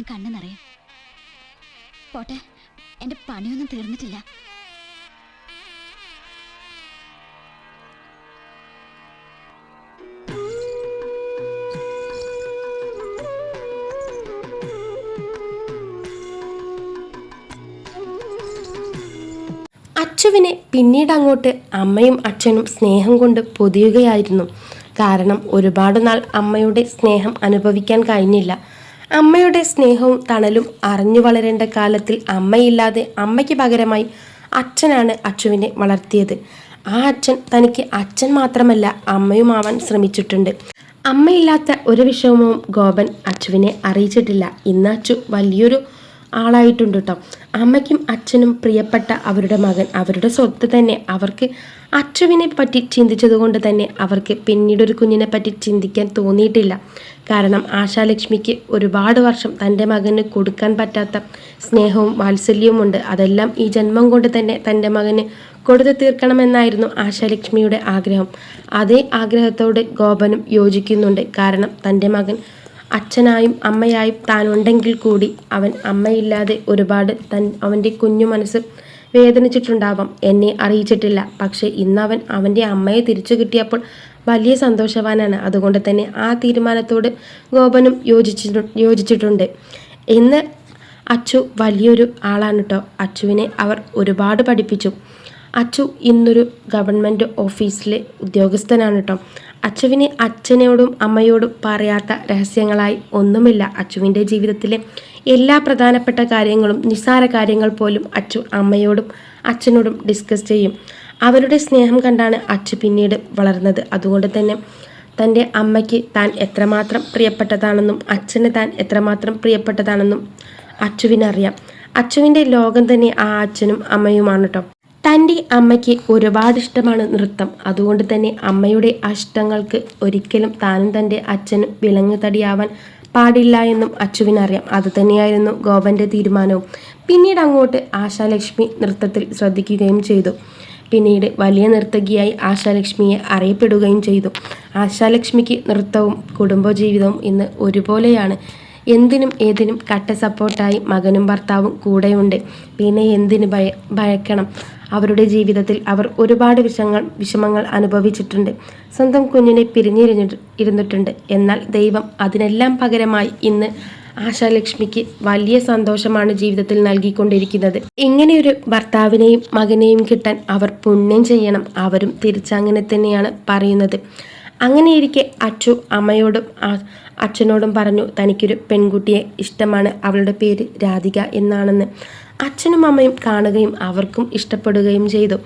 കണ്ടാലും കണ്ണു നിറയും. പോട്ടെ, എന്റെ പണിയൊന്നും തീർന്നിട്ടില്ല. അച്ചുവിനെ പിന്നീട് അങ്ങോട്ട് അമ്മയും അച്ഛനും സ്നേഹം കൊണ്ട് പൊതിയുകയായിരുന്നു. കാരണം ഒരുപാട് നാൾ അമ്മയുടെ സ്നേഹം അനുഭവിക്കാൻ കഴിഞ്ഞില്ല. അമ്മയുടെ സ്നേഹവും തണലും അറിഞ്ഞു വളരേണ്ട കാലത്തിൽ അമ്മയില്ലാതെ അമ്മയ്ക്ക് പകരമായി അച്ഛനാണ് അച്ചുവിനെ വളർത്തിയത്. ആ അച്ഛൻ തനിക്ക് അച്ഛൻ മാത്രമല്ല അമ്മയുമാവാൻ ശ്രമിച്ചിട്ടുണ്ട്. അമ്മയില്ലാത്ത ഒരു വിഷമവും ഗോപൻ അച്ചുവിനെ അറിയിച്ചിട്ടില്ല. ഇന്ന് അച്ചു വലിയൊരു ആളായിട്ടുണ്ട് കേട്ടോ. അമ്മയ്ക്കും അച്ഛനും പ്രിയപ്പെട്ട അവരുടെ മകൻ അവരുടെ സ്വത്ത് തന്നെ. അവർക്ക് അച്ചുവിനെ പറ്റി ചിന്തിച്ചതുകൊണ്ട് തന്നെ അവർക്ക് പിന്നീടൊരു കുഞ്ഞിനെ പറ്റി ചിന്തിക്കാൻ തോന്നിയിട്ടില്ല. കാരണം ആശാലക്ഷ്മിക്ക് ഒരുപാട് വർഷം തൻ്റെ മകന് കൊടുക്കാൻ പറ്റാത്ത സ്നേഹവും വാത്സല്യവും ഉണ്ട്. അതെല്ലാം ഈ ജന്മം കൊണ്ട് തന്നെ തൻ്റെ മകന് കൊടുത്തു തീർക്കണമെന്നായിരുന്നു ആശാലക്ഷ്മിയുടെ ആഗ്രഹം. അതേ ആഗ്രഹത്തോട് ഗോപനും യോജിക്കുന്നുണ്ട്. കാരണം തൻ്റെ മകൻ അച്ഛനായും അമ്മയായും താനുണ്ടെങ്കിൽ കൂടി അവൻ അമ്മയില്ലാതെ ഒരുപാട് അവൻ്റെ കുഞ്ഞു മനസ്സ് വേദനിച്ചിട്ടുണ്ടാവാം. എന്നെ അറിയിച്ചിട്ടില്ല. പക്ഷേ ഇന്നവൻ അവൻ്റെ അമ്മയെ തിരിച്ചു കിട്ടിയപ്പോൾ വലിയ സന്തോഷവാനാണ്. അതുകൊണ്ട് തന്നെ ആ തീരുമാനത്തോട് ഗോപനും യോജിച്ചിട്ടുണ്ട്. ഇന്ന് അച്ചു വലിയൊരു ആളാണ് കേട്ടോ. അച്ചുവിനെ അവർ ഒരുപാട് പഠിപ്പിച്ചു. അച്ചു ഇന്നൊരു ഗവൺമെൻറ് ഓഫീസിലെ ഉദ്യോഗസ്ഥനാണ് കേട്ടോ. അച്ചുവിന് അച്ഛനോടും അമ്മയോടും പറയാത്ത രഹസ്യങ്ങളായി ഒന്നുമില്ല. അച്ചുവിൻ്റെ ജീവിതത്തിലെ എല്ലാ പ്രധാനപ്പെട്ട കാര്യങ്ങളും നിസ്സാര കാര്യങ്ങൾ പോലും അച്ചു അമ്മയോടും അച്ഛനോടും ഡിസ്കസ് ചെയ്യും. അവരുടെ സ്നേഹം കണ്ടാണ് അച്ചു പിന്നീട് വളർന്നത്. അതുകൊണ്ട് തന്നെ തൻ്റെ അമ്മയ്ക്ക് താൻ എത്രമാത്രം പ്രിയപ്പെട്ടതാണെന്നും അച്ഛന് താൻ എത്രമാത്രം പ്രിയപ്പെട്ടതാണെന്നും അച്ചുവിനറിയാം. അച്ചുവിൻ്റെ ലോകം തന്നെ ആ അച്ഛനും അമ്മയുമാണ് കേട്ടോ. തൻ്റെ അമ്മയ്ക്ക് ഒരുപാട് ഇഷ്ടമാണ് നൃത്തം. അതുകൊണ്ട് തന്നെ അമ്മയുടെ ഇഷ്ടങ്ങൾക്ക് ഒരിക്കലും താനും തൻ്റെ അച്ഛനും വിലങ്ങുതടിയാവാൻ പാടില്ല എന്നും അച്ചുവിനറിയാം. അതുതന്നെയായിരുന്നു ഗോപൻ്റെ തീരുമാനവും. പിന്നീട് അങ്ങോട്ട് ആശാലക്ഷ്മി നൃത്തത്തിൽ ശ്രദ്ധിക്കുകയും ചെയ്തു. പിന്നീട് വലിയ നർത്തകിയായി ആശാലക്ഷ്മിയെ അറിയപ്പെടുകയും ചെയ്തു. ആശാലക്ഷ്മിക്ക് നൃത്തവും കുടുംബജീവിതവും ഇന്ന് ഒരുപോലെയാണ്. എന്തിനും ഏതിനും കട്ട സപ്പോർട്ടായി മകനും ഭർത്താവും കൂടെയുണ്ട്. പിന്നെ എന്തിന് ഭയക്കണം? അവരുടെ ജീവിതത്തിൽ അവർ ഒരുപാട് വിഷമങ്ങൾ അനുഭവിച്ചിട്ടുണ്ട്. സ്വന്തം കുഞ്ഞിനെ പിരിഞ്ഞിരുന്നിട്ടുണ്ട്. എന്നാൽ ദൈവം അതിനെല്ലാം പകരമായി ഇന്ന് ആശാലക്ഷ്മിക്ക് വലിയ സന്തോഷമാണ് ജീവിതത്തിൽ നൽകിക്കൊണ്ടിരിക്കുന്നത്. ഇങ്ങനെയൊരു ഭർത്താവിനെയും മകനെയും കിട്ടാൻ അവർ പുണ്യം ചെയ്യണം. അവരും തിരിച്ചങ്ങനെ തന്നെയാണ് പറയുന്നത്. അങ്ങനെയിരിക്കെ അച്ചു അമ്മയോടും അച്ഛനോടും പറഞ്ഞു തനിക്കൊരു പെൺകുട്ടിയെ ഇഷ്ടമാണ്. അവളുടെ പേര് രാധിക എന്നാണെന്ന്. അച്ഛനും അമ്മയും കാണുകയും അവർക്കും ഇഷ്ടപ്പെടുകയും ചെയ്തു.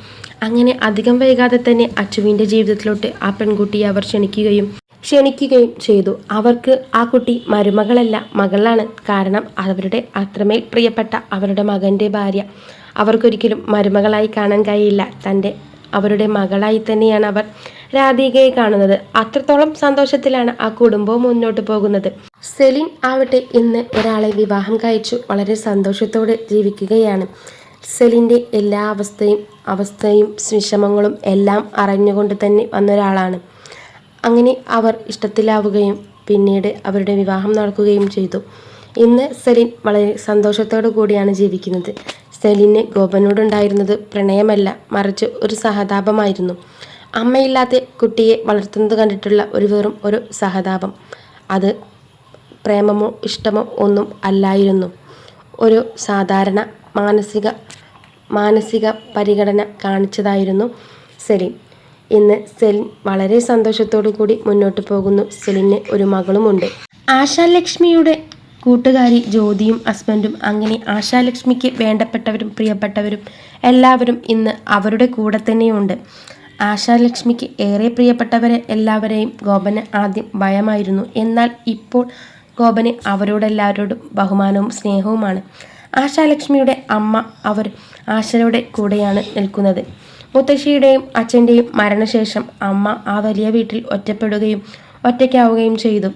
അങ്ങനെ അധികം വൈകാതെ തന്നെ അച്ചുവിൻ്റെ ജീവിതത്തിലോട്ട് ആ പെൺകുട്ടിയെ അവർ ക്ഷണിക്കുകയും ചെയ്തു. അവർക്ക് ആ കുട്ടി മരുമകളല്ല, മകളാണ്. കാരണം അവരുടെ അത്രമേൽ പ്രിയപ്പെട്ട അവരുടെ മകൻ്റെ ഭാര്യ അവർക്കൊരിക്കലും മരുമകളായി കാണാൻ കഴിയില്ല. അവരുടെ മകളായി തന്നെയാണ് അവർ രാധികയെ കാണുന്നത്. അത്രത്തോളം സന്തോഷത്തിലാണ് ആ കുടുംബവും മുന്നോട്ട് പോകുന്നത്. സെലിൻ ആവട്ടെ ഇന്ന് ഒരാളെ വിവാഹം കഴിച്ചു വളരെ സന്തോഷത്തോടെ ജീവിക്കുകയാണ്. സെലിൻ്റെ എല്ലാ അവസ്ഥയും വിഷമങ്ങളും എല്ലാം അറിഞ്ഞുകൊണ്ട് തന്നെ വന്നൊരാളാണ്. അങ്ങനെ അവർ ഇഷ്ടത്തിലാവുകയും പിന്നീട് അവരുടെ വിവാഹം നടക്കുകയും ചെയ്തു. ഇന്ന് സെലിൻ വളരെ സന്തോഷത്തോടു കൂടിയാണ് ജീവിക്കുന്നത്. സെലിന് ഗോപനോടുണ്ടായിരുന്നത് പ്രണയമല്ല, മറിച്ച് ഒരു സഹതാപമായിരുന്നു. അമ്മയില്ലാത്ത കുട്ടിയെ വളർത്തുന്നത് കണ്ടിട്ടുള്ള വെറും സഹതാപം. അത് പ്രേമമോ ഇഷ്ടമോ ഒന്നും അല്ലായിരുന്നു. ഒരു സാധാരണ മാനസിക പരിഗണന കാണിച്ചതായിരുന്നു സെലിൻ. ഇന്ന് സെലിൻ വളരെ സന്തോഷത്തോടു കൂടി മുന്നോട്ട് പോകുന്നു. സെലിന് ഒരു മകളുമുണ്ട്. ആശാലക്ഷ്മിയുടെ കൂട്ടുകാരി ജ്യോതിയും ഹസ്ബൻഡും അങ്ങനെ ആശാലക്ഷ്മിക്ക് വേണ്ടപ്പെട്ടവരും പ്രിയപ്പെട്ടവരും എല്ലാവരും ഇന്ന് അവരുടെ കൂടെ തന്നെയുണ്ട്. ആശാലക്ഷ്മിക്ക് ഏറെ പ്രിയപ്പെട്ടവരെ എല്ലാവരെയും ഗോപന് ആദ്യം ഭയമായിരുന്നു. എന്നാൽ ഇപ്പോൾ ഗോപന് അവരോടെല്ലാവരോടും ബഹുമാനവും സ്നേഹവുമാണ്. ആശാലക്ഷ്മിയുടെ അമ്മ ആശയുടെ കൂടെയാണ് നിൽക്കുന്നത്. മുത്തശ്ശിയുടെയും അച്ഛൻ്റെയും മരണശേഷം അമ്മ ആ വലിയ വീട്ടിൽ ഒറ്റയ്ക്കാവുകയും ചെയ്തു.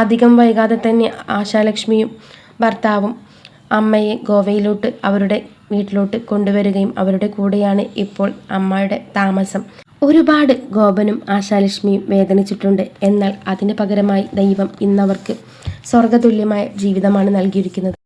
അധികം വൈകാതെ തന്നെ ആശാലക്ഷ്മിയും ഭർത്താവും അമ്മയെ ഗോവയിലോട്ട് അവരുടെ വീട്ടിലോട്ട് കൊണ്ടുവരികയും അവരുടെ കൂടെയാണ് ഇപ്പോൾ അമ്മയുടെ താമസം. ഒരുപാട് ഗോപനും ആശാലക്ഷ്മിയും വേദനിച്ചിട്ടുണ്ട്. എന്നാൽ അതിന് പകരമായി ദൈവം ഇന്നവർക്ക് സ്വർഗതുല്യമായ ജീവിതമാണ് നൽകിയിരിക്കുന്നത്.